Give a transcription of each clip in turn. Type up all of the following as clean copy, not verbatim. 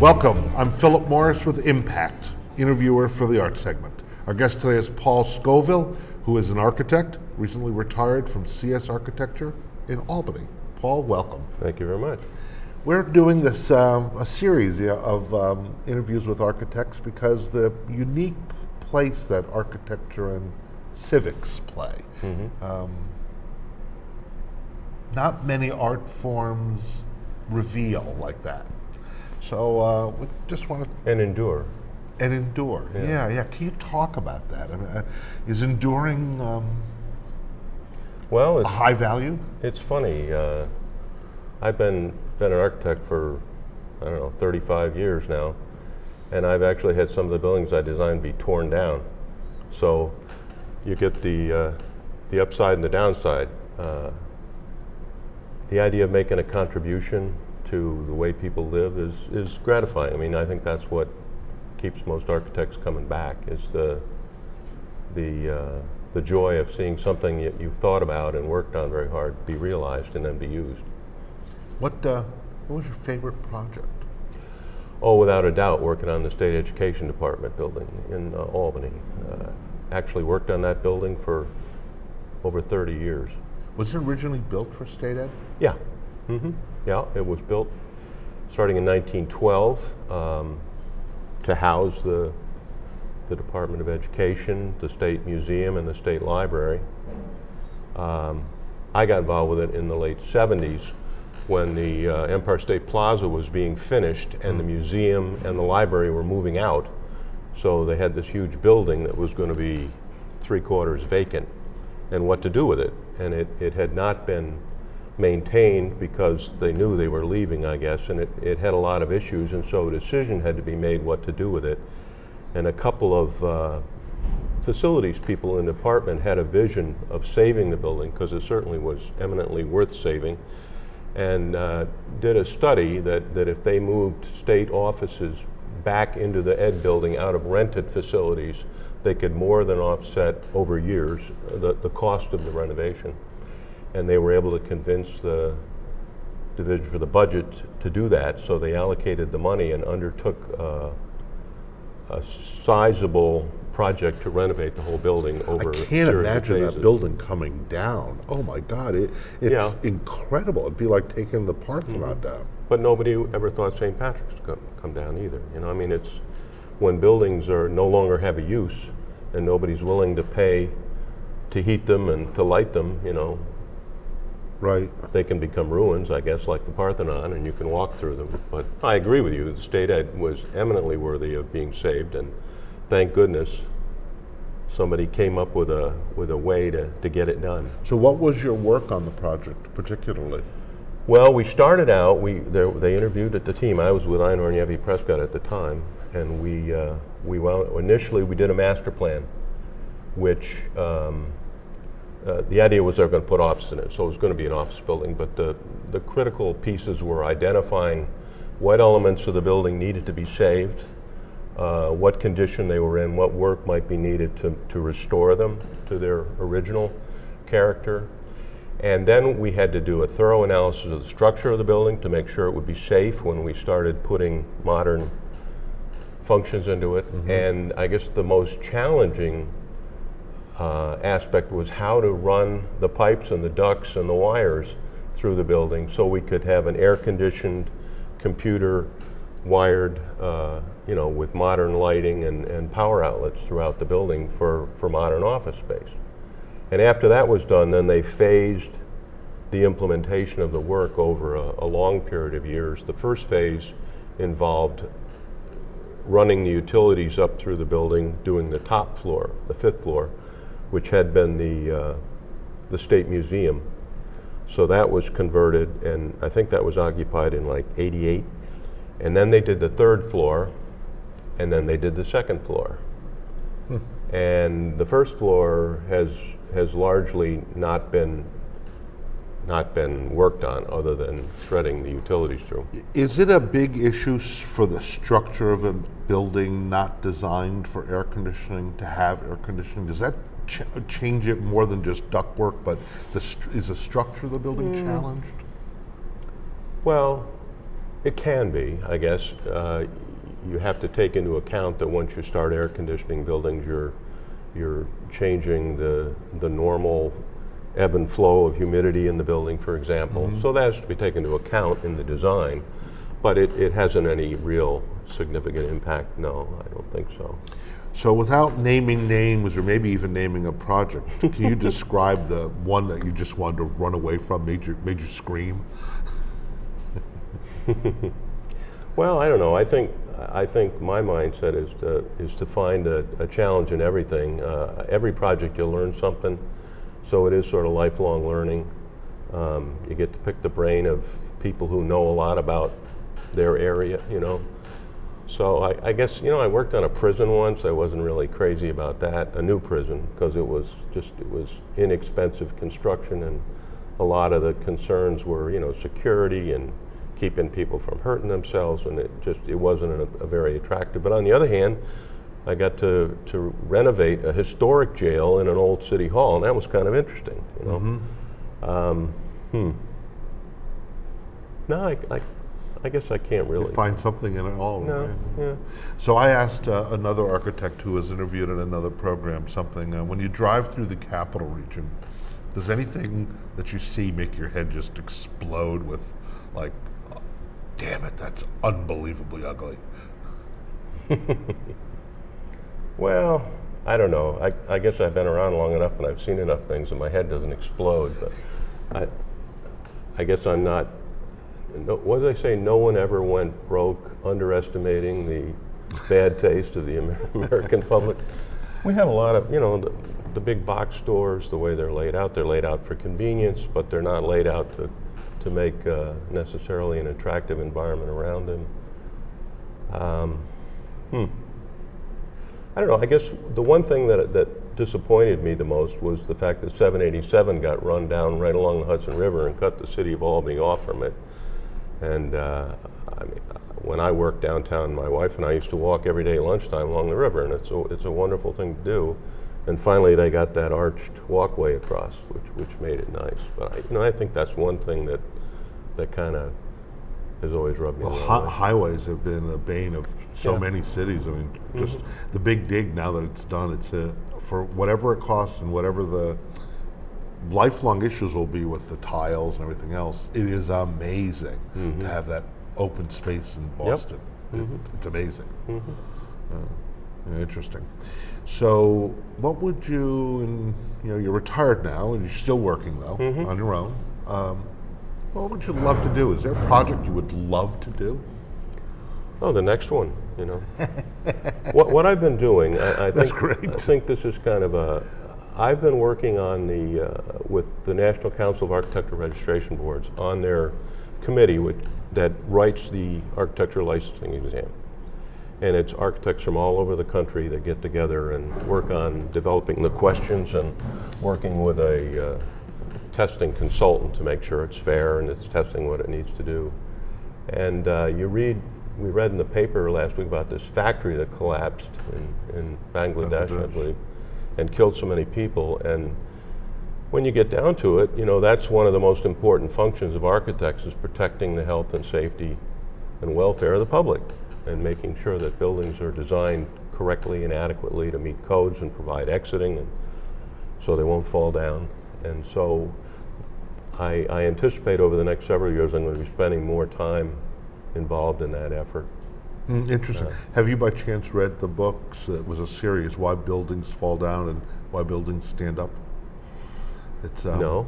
Welcome. I'm Philip Morris with Impact, interviewer for the art segment. Our guest today is Paul Scoville, who is an architect, recently retired from CS Architecture in Albany. Paul, welcome. Thank you very much. We're doing this a series of interviews with architects because the unique place that architecture and civics play. Not many art forms reveal like that. So we just want to... And endure. And endure, yeah. Can you talk about that? I mean, is enduring well, a high value? It's funny. I've been an architect for, 35 years now, and I've actually had some of the buildings I designed be torn down. So you get the upside and the downside. The idea of making a contribution to the way people live is gratifying. I mean, I think that's what keeps most architects coming back, is the joy of seeing something that you've thought about and worked on very hard be realized and then be used. What was your favorite project? Oh, without a doubt, working on the State Education Department building in Albany. Actually worked on that building for over 30 years. Was it originally built for state ed? Yeah. Yeah, it was built starting in 1912 to house the Department of Education, the State Museum, and the State Library. I got involved with it in the late 70s when the Empire State Plaza was being finished and the museum and the library were moving out. So they had this huge building that was going to be 3/4 vacant, and what to do with it. And it had not been maintained because they knew they were leaving, I guess, and it had a lot of issues, and so a decision had to be made what to do with it. And a couple of facilities people in the department had a vision of saving the building, because it certainly was eminently worth saving, and did a study that if they moved state offices back into the ed building out of rented facilities, they could more than offset over years the cost of the renovation. And they were able to convince the division for the budget to do that, so they allocated the money and undertook a sizable project to renovate the whole building over a series of phases. I can't imagine that building coming down. Oh my God, it's incredible. It'd be like taking the Parthenon down. But nobody ever thought St. Patrick's could come down either. I mean, it's when buildings are no longer have a use and nobody's willing to pay to heat them and to light them, Right. They can become ruins, I guess, like the Parthenon, and you can walk through them. But I agree with you. The state ed was eminently worthy of being saved, and thank goodness somebody came up with a way to get it done. So what was your work on the project, particularly? Well, we started out, they interviewed at the team. I was with Einar and Yevi Prescott at the time, and initially we did a master plan, which the idea was they were going to put offices in it, so it was going to be an office building, but the critical pieces were identifying what elements of the building needed to be saved, what condition they were in, what work might be needed to restore them to their original character. And then we had to do a thorough analysis of the structure of the building to make sure it would be safe when we started putting modern functions into it. And I guess the most challenging aspect was how to run the pipes and the ducts and the wires through the building so we could have an air-conditioned, computer wired, with modern lighting and power outlets throughout the building for modern office space. And after that was done, then they phased the implementation of the work over a long period of years. The first phase involved running the utilities up through the building, doing the top floor, the 5th floor, which had been the State Museum. So that was converted, and I think that was occupied in like '88. And then they did the 3rd floor, and then they did the 2nd floor. And the 1st floor has largely not been worked on, other than threading the utilities through. Is it a big issue for the structure of a building not designed for air conditioning to have air conditioning? Does that change it more than just ductwork, but is the structure of the building challenged? Well, It can be, I guess. You have to take into account that once you start air conditioning buildings, you're changing the normal ebb and flow of humidity in the building, for example. So that has to be taken into account in the design, but it hasn't any real significant impact. No, I don't think so. So without naming names or maybe even naming a project, can you describe the one that you just wanted to run away from, made you scream? Well, I don't know. I think my mindset is to find a challenge in everything. Every project you'll learn something, so it is sort of lifelong learning. You get to pick the brain of people who know a lot about their area, you know. So I guess, you know, I worked on a prison once. I wasn't really crazy about that, a new prison, because it was inexpensive construction, and a lot of the concerns were, you know, security and keeping people from hurting themselves, and it wasn't a very attractive. But on the other hand, I got to renovate a historic jail in an old city hall, and that was kind of interesting, you know. No, I guess I can't really. You find something in it all. No, right? yeah. So I asked another architect who was interviewed in another program something. When you drive through the capital region, does anything that you see make your head just explode with, like, oh, damn it, that's unbelievably ugly? Well, I don't know. I guess I've been around long enough and I've seen enough things and my head doesn't explode. But I guess I'm not. What did I say? No one ever went broke underestimating the bad taste of the American public. We have a lot of, you know, the big box stores, the way they're laid out for convenience, but they're not laid out to make necessarily an attractive environment around them. I don't know. I guess the one thing that disappointed me the most was the fact that 787 got run down right along the Hudson River and cut the city of Albany off from it. And I mean, when I worked downtown, my wife and I used to walk every day at lunchtime along the river, and it's a wonderful thing to do. And finally, they got that arched walkway across, which made it nice. But I think that's one thing that kind of has always rubbed me the wrong way. Highways have been a bane of so many cities. I mean, just the big dig, now that it's done, it's for whatever it costs and whatever the lifelong issues will be with the tiles and everything else. It is amazing to have that open space in Boston. It's amazing. Interesting. So, what would you? And you're retired now, and you're still working though on your own. What would you love to do? Is there a project you would love to do? Oh, the next one. You know, what I've been doing. I That's think great. I think this is kind of I've been working on with the National Council of Architectural Registration Boards on their committee that writes the architectural licensing exam. And it's architects from all over the country that get together and work on developing the questions and working with a testing consultant to make sure it's fair and it's testing what it needs to do. And we read in the paper last week about this factory that collapsed in Bangladesh, I believe, and killed so many people. And when you get down to it, that's one of the most important functions of architects, is protecting the health and safety and welfare of the public, and making sure that buildings are designed correctly and adequately to meet codes and provide exiting, and so they won't fall down. And so I anticipate over the next several years I'm going to be spending more time involved in that effort. Interesting. Have you by chance read the books? It was a series, Why Buildings Fall Down and Why Buildings Stand Up. It's No.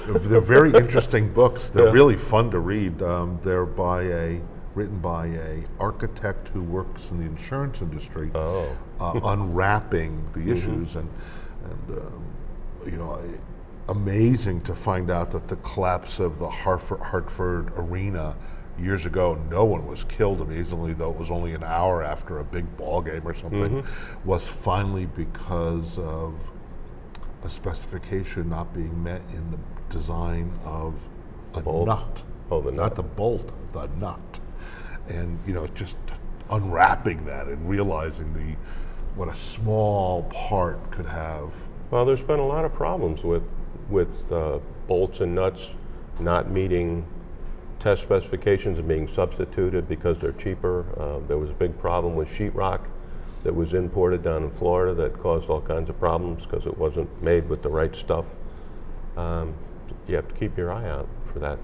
They're very interesting books. They're really fun to read. They're written by a architect who works in the insurance industry, unwrapping the issues, and amazing to find out that the collapse of the Hartford Arena years ago, no one was killed, amazingly, though it was only an hour after a big ball game or something, was finally because of a specification not being met in the design of a nut. Oh, the nut. Not the bolt, the nut. And just unwrapping that and realizing what a small part could have. Well, there's been a lot of problems with bolts and nuts not meeting test specifications are being substituted because they're cheaper. There was a big problem with sheetrock that was imported down in Florida that caused all kinds of problems because it wasn't made with the right stuff. You have to keep your eye out for that.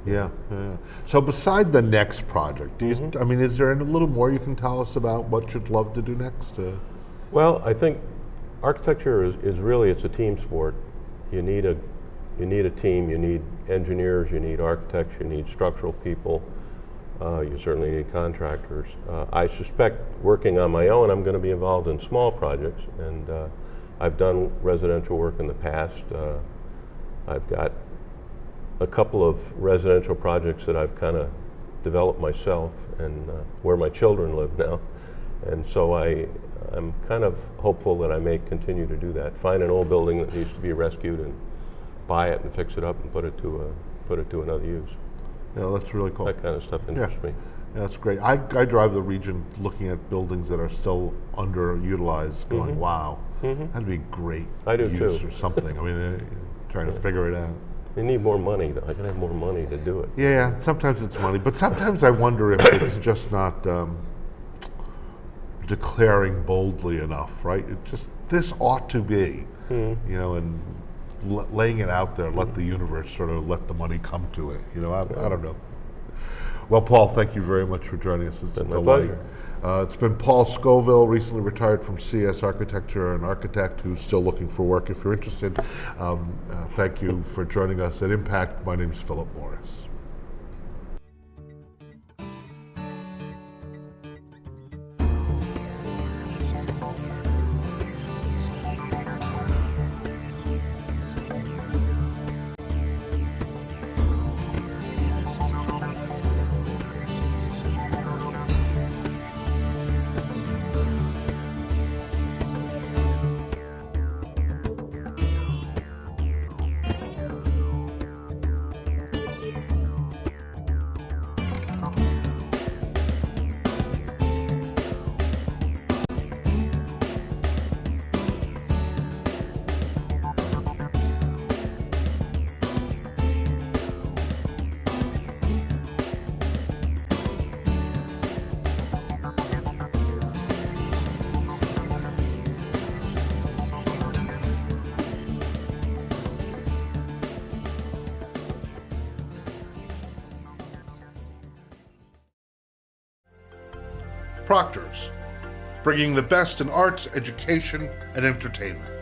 Yeah, yeah. So beside the next project, do you, I mean, is there a little more you can tell us about what you'd love to do next? Well, I think architecture is really, it's a team sport. You need a team, you need engineers, you need architects, you need structural people, you certainly need contractors. I suspect working on my own, I'm going to be involved in small projects, and I've done residential work in the past. I've got a couple of residential projects that I've kind of developed myself, and where my children live now. And so I'm kind of hopeful that I may continue to do that. Find an old building that needs to be rescued and buy it and fix it up and put it to another use. Yeah, that's really cool. That kind of stuff interests me. Yeah, that's great. I drive the region looking at buildings that are still underutilized, going, wow, that'd be great use or something. I mean, trying to figure it out. They need more money. I can have more money to do it. Yeah, sometimes it's money, but sometimes I wonder if it's just not declaring boldly enough, right? It just, this ought to be, you know, and laying it out there, let the universe sort of let the money come to it. You know, I don't know. Well, Paul, thank you very much for joining us. It's been my pleasure. It's been Paul Scoville, recently retired from CS Architecture, an architect who's still looking for work. If you're interested, thank you for joining us at Impact. My name is Philip Morris. Proctors, bringing the best in arts, education, and entertainment.